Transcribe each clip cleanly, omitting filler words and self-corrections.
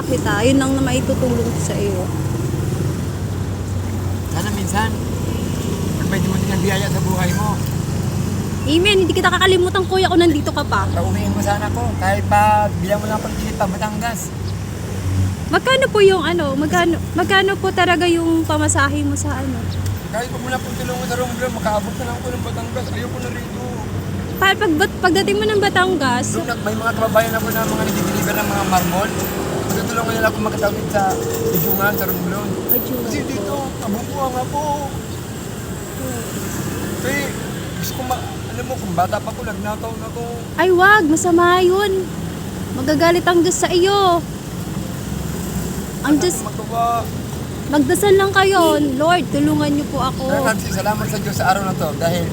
Kita, yun lang na maitutulong ko sa iyo. Sana minsan, pag may dumating ang biyaya sa buhay mo, Amen, hindi kita kakalimutan kuya kung nandito ka pa. pauwiin mo sana ko. Kahit pa, bilang mo lang pang ticket pa, Batangas. Magkano po yung magkano po talaga yung pamasahe mo sa ano? Kahit pag mo na pong tulungan sa Romblon, makaabot na lang ko ng Batangas. Ayoko na rito. Pagdating mo ng Batangas, Doon, may mga kababayan ako na mga nag-deliver ng mga marmol. Tutulungan nila ako magkatawid sa Ijungan, sa Romblon. Kasi dito, abungkuang ako. Kasi gusto ko alam mo, kung bata pa ko, nagnakaw na ko. ay wag, masama yun. Magagalit ang Diyos sa iyo. Ang Diyos, Magawa. magdasal lang kayo. Lord, tulungan niyo po ako. Salamat sa Diyos sa araw na to dahil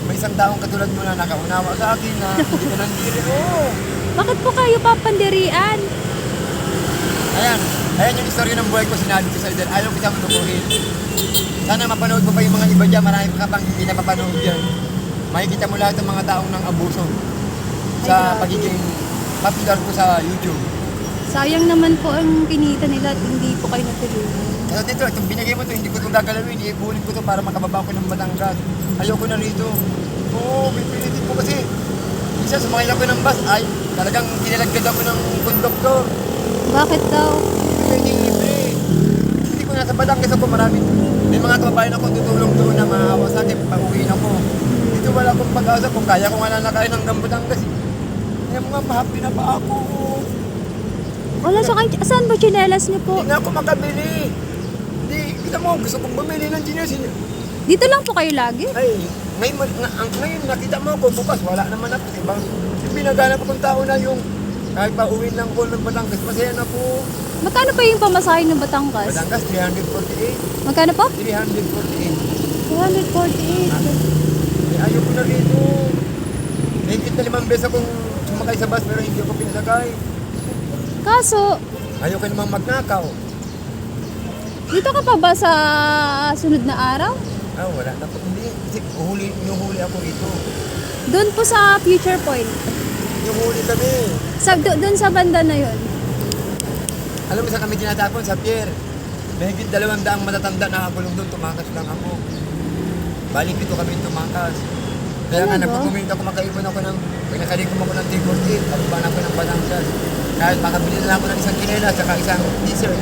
may isang taong katulad mo na nakaunawa sa akin na hindi ka nandiri. Oh. Bakit po kayo papandirian? Ayan yung istorya ng buhay ko, sinabi ko sa Eden. Ayaw kita malukuhin. Sana mapanood mo pa yung mga iba dyan. Marami pa pang hindi napapanood yan. Makikita mo lahat ng mga taong ng abuso sa pagiging popular ko sa YouTube. Sayang naman po ang kinita nila at hindi po kayo natulungan. Kaya dito, itong binigay mo to, hindi ko itong gagalawin. Iibulin ko to para makababa ko ng Batangas. Ayoko na rito. Oo, pipilitin ko kasi. Isa, sumakay ako ng bus. Ay, talagang kinalagkad ako ng konduktor. Bakit daw? Hindi libre. Hindi ko nasa Batangas ako marami. May mga kababayan ako tutulong doon na maawa sa akin. Pauwiin ako. Dito wala akong pag-asa kung kaya ko nga lalakayin hanggang Batangas. Kaya mga mahapi na pa ako. Wala sa kayo. Saan ba tsinelas niyo po? Hindi nga ako makabili. Hindi, kita mo, gusto kong bumili ng ginas. Dito lang po kayo lagi? Ay, ngayon nakita mo ako, bukas wala naman ako. Ibang, pinagana ko kung tao na yung kahit pa uwi ng call ng Batangas, masaya na po. Magkano pa yung pamasahe ng Batangas? Batangas, 348. Magkano po? 348. 248. Eh, ayaw ko na rito. Nahigit na 5 beses akong sumakay sa bus pero hindi ako pinasakay. Kaso, Ayaw ko namang magnakaw. dito ka pa ba sa sunod na araw? Ah, wala na po. Hindi, kasi huli ako rito. Doon po sa Future Point. Huli kami. Doon sa banda na yon. Alam mo saan kami tinatapon? Sa pier. Mahigit 200 matatanda nakakulong doon, tumakas lang ako. Balik dito kami tumakas. Kaya nga, Ano ba? nagpupuminto ako, makaipon ako ng, pag nakalikom ako ng T48, pagpapan ako ng Batangas. Kahit makabili na lang ako ng isang kinela, saka isang t-shirt.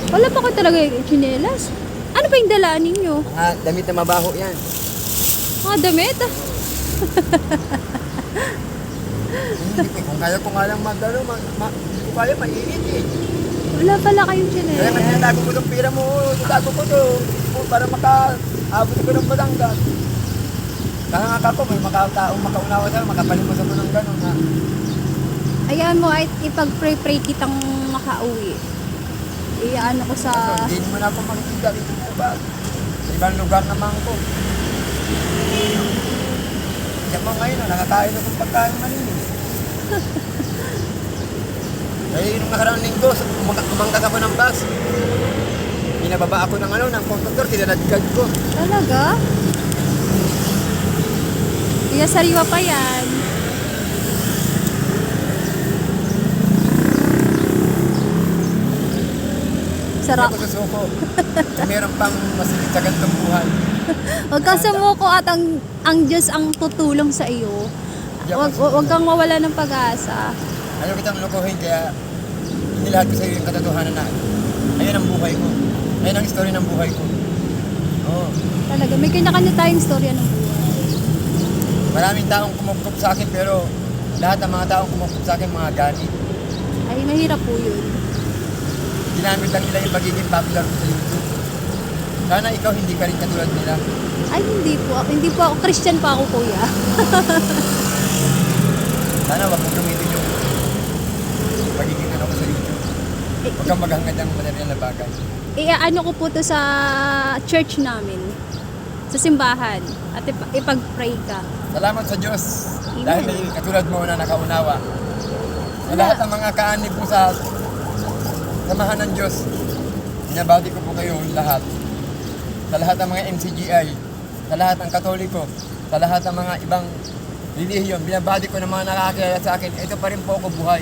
Wala pa ko talaga yung tsinelas. Ano pa yung dalaan ninyo? Mga damit na mabaho yan. Mga damit? Hindi, kung kaya ko nga lang hindi ko kaya, mainit eh. Wala pala kayong Kaya tsinelas. nga tinatago ko itong pira mo, tinatago ko to, para makaabot ko ng Batangas. Kaya nga ako, may taong makaunawa sa'yo, makapalimos ako ng gano'n ha. Ayan mo, ay ipag-pray-pray kitang makauwi. Iyaano ko sa... Hindi mo na ako makikita dito sa bus. Sa ibang lugar naman ko. Diyan mo ngayon, nakakain akong pagkain malinis. Kaya yung nakaraang linggo, umangkas ako ng bus. Pinababa ako ng konduktor, tinalagkad ko. Talaga? Kaya sariwa pa yan. Sarap. Hindi ako susuko. Meron pang masigit sa gantong buhay. Huwag kang sumuko at ang Diyos ang tutulong sa iyo. Huwag kang mawala ng pag-asa. Ayaw kitang lukuhin, kaya inilahad ko sa iyo yung katotohanan na ayan ang buhay ko. Ayan ang story ng buhay ko. Oo. Talaga, may kanya-kanya tayong storya ng buhay. Maraming taong kumukop sa akin pero lahat ng mga taong kumukop sa akin mga galit. Ay, mahirap po yun. Ginamit lang nila yung pagiging popular ko sa YouTube. Sana ikaw hindi ka rin katulad nila. Ay, hindi po. Hindi po ako. Christian pa ako, kuya. Sana wag mong gamitin yung pagiging ko sa YouTube. Huwag kang maghangad ng material na bagay. Ano ko po to sa church namin. Sa simbahan. At ipag-pray ka. Salamat sa Diyos. Amen. Dahil may katulad mo na nakaunawa. Sa lahat ng mga kaanib mo sa samahan ng Diyos, binabati ko po kayo lahat. Sa lahat ng mga MCGI, sa lahat ng Katoliko, sa lahat ng mga ibang relihiyon, binabati ko ng mga nakakilala sa akin, ito pa rin po ako buhay.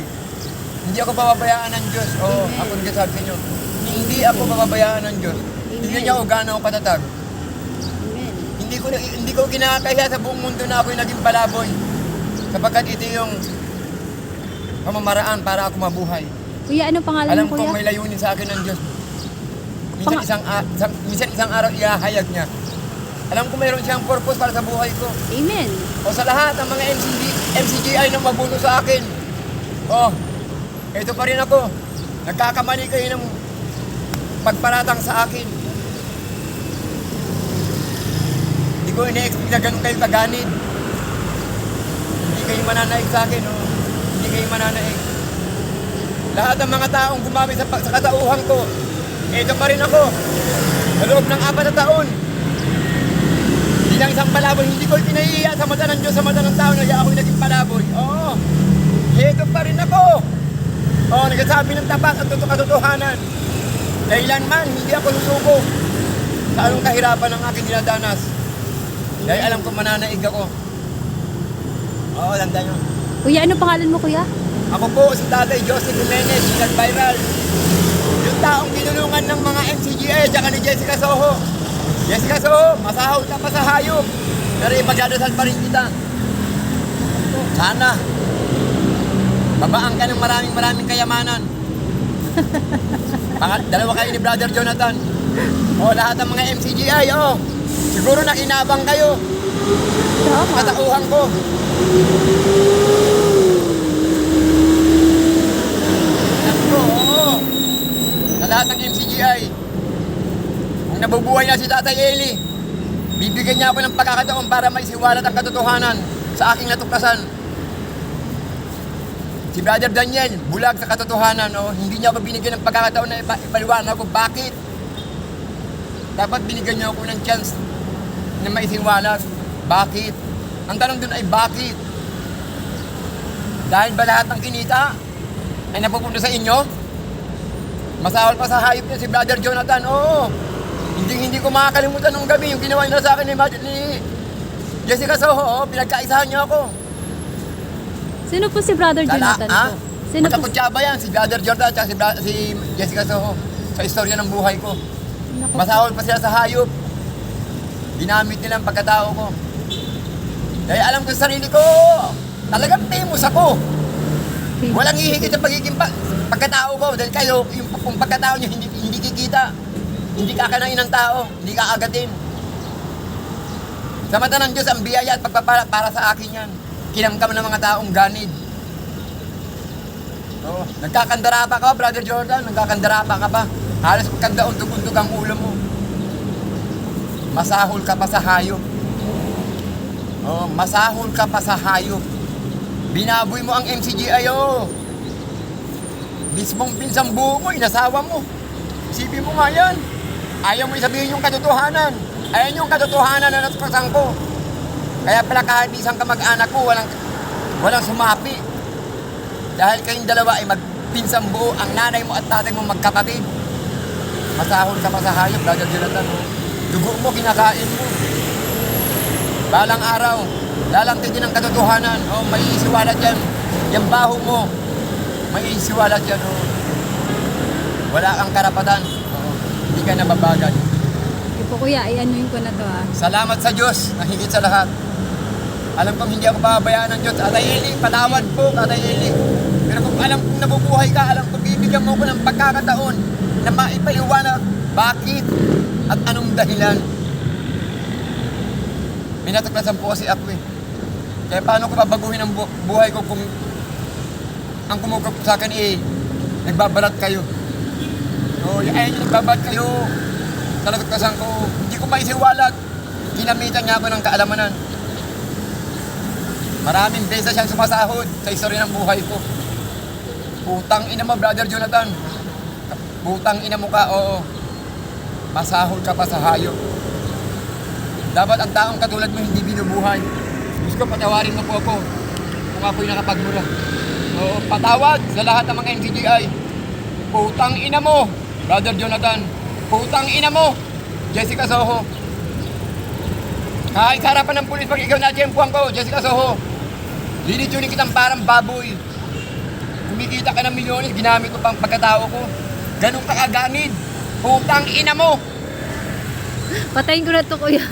Hindi ako pababayaan ng Diyos. Oo, Amen. ako nagsasabi sa inyo. Hindi ako pababayaan ng Diyos. Tingnan niyo ako gaano ako katatag. Amen. Hindi ko kinakaya sa buong mundo na ako'y naging palaboy. Sapagkat ito yung pamamaraan para ako mabuhay. Kuya, ano pangalan Alam mo, ko kuya? may layunin sa akin ng Diyos. Minsan isang araw ihahayag niya. Alam ko mayroon siyang purpose para sa buhay ko. Amen. O sa lahat ng mga MCGI na mabuno sa akin. Oh, ito pa rin ako. Nagkakamali kayo ng pagparatang sa akin. Hindi ko ina-expect na ganun kayo kaganid. Hindi kayo mananaig sa akin. Oh. Hindi kayo mananaig. Lahat ng mga taong gumamit sa katauhan ko, ito pa rin ako. Sa loob ng 4 na taon. Bilang isang palaboy, hindi ko pinahihiya sa mata ng Diyos, sa mata ng tao na ako'y naging palaboy. Oo, ito pa rin ako. Oo, nagsasabi ng tapat at katotohanan. Dahilan man, hindi ako susuko sa anong kahirapan ng aking dinadanas. Dahil alam ko mananaig ako. Oo, tanda nyo. Kuya, ano pangalan mo, kuya? Ako po si Tatay Joseph Jimenez, nag-viral. Yung taong ginulungan ng mga MCGA at ni Jessica Soho. Jessica Soho, masahol ka pa sa hayop. Pero ipagdadasal pa rin kita. Sana. Babaan ka ng maraming kayamanan. Dalawa kayo ni Brother Jonathan. O lahat ng mga MCGI, siguro nakinabang kayo. Tama. Katauhan ko. Oo. Sa lahat ng MCGI, kung nabubuhay na si Tatay Eli, bibigyan niya ako ng pagkakataon para maisiwalat ang katotohanan sa aking natuklasan. Si Brother Daniel, bulag sa katotohanan, hindi niya ako binigyan ng pagkakataon na ipaliwanag ko bakit. Dapat binigyan niya ako ng chance na maisiwalat. Bakit? Ang tanong dun ay bakit? Dahil ba lahat ng kinita ay napupunta sa inyo? Masahol pa sa hayop niya si Brother Jonathan. Oo. Hindi ko makakalimutan nung gabi yung ginawa niya sa akin ni Jessica Soho. Pinagkaisahan niya ako. Sino po si Brother Jonathan po? Sino po? Magkakutsaba yan. Si Brother Jonathan at si Jessica Soho. Sa istorya ng buhay ko. Naku. Masahol pa sila sa hayop. Ginamit nila ang pagkatao ko. Dahil alam ko sa sarili ko, talagang famous ako. Walang hihigit sa pagiging pagkatao ko. Dahil kayo, yung pagkatao nyo hindi kikita. Hindi kakanain ng tao. Hindi kakagatin. Sa mata ng Diyos, ang biyaya at pagpapala para sa akin yan. Kinamkam ng mga taong ganid. Oh, nagkakandara pa ka, Brother Jordan. Nagkakandara pa ka ba? Halos pagkandaon-tugundog ang ulo mo. Masahol ka pa sa hayop. Oh, masahol ka pa sa hayop. Binaboy mo ang MCGI, Mismong pinsang buo mo, inasawa mo. Isipin mo nga yan. Ayaw mo isabihin yung katotohanan. Ayan yung katotohanan na natuklasan ko. Kaya pala kahit isang kamag-anak ko, walang sumapi. Dahil kayong dalawa ay magpinsang buo, ang nanay mo at tatay mo magkapatid. Masahol ka pa sa hayop, Brother Jonathan. Dugo mo, kinakain mo. Balang araw, lalantigin ang katotohanan. May isiwalat yan. Yung baho mo, may isiwalat yan. Wala kang karapatan. Hindi ka nababagan. Sige po, kuya, i-anuin ko na to, Salamat sa Diyos na higit sa lahat. Alam kong hindi ako pababayaan ng Diyos. Tatay Eli, patawad po, Tatay Eli. Pero kung alam kong nabubuhay ka, alam kong bibigyan mo ko ng pagkakataon na maipaliwanag bakit at anong dahilan. May natuklasan po kasi ako. Kaya paano ko babaguhin ang buhay ko kung ang kumukap sa akin nagbabalat kayo. Ayun yung nagbabalat kayo. Sa natuklasan ko, hindi ko maisiwalat. Ginamitan niya ako ng kaalamanan. Maraming beses siyang sumasahod sa istorya ng buhay ko. Putang ina mo, Brother Jonathan. Putang ina mo ka, Masahol ka pa sa hayop. Dapat ang taong katulad mo hindi binubuhay. Diyos ko, patawarin mo po ako kung ako'y nakapagmura. Patawad sa lahat ng mga MCGI. Putang ina mo, Brother Jonathan. Putang ina mo, Jessica Soho. Kahit sa harapan ng pulis pag ikaw na-tiyempuan ko, Jessica Soho. Lilitunin kitang parang baboy. Kung kumikita ka ng milyones, ginamit ko pang pagkatao ko. Ganun ka kaganid. Putang ina mo! Patayin ko na to, kuya.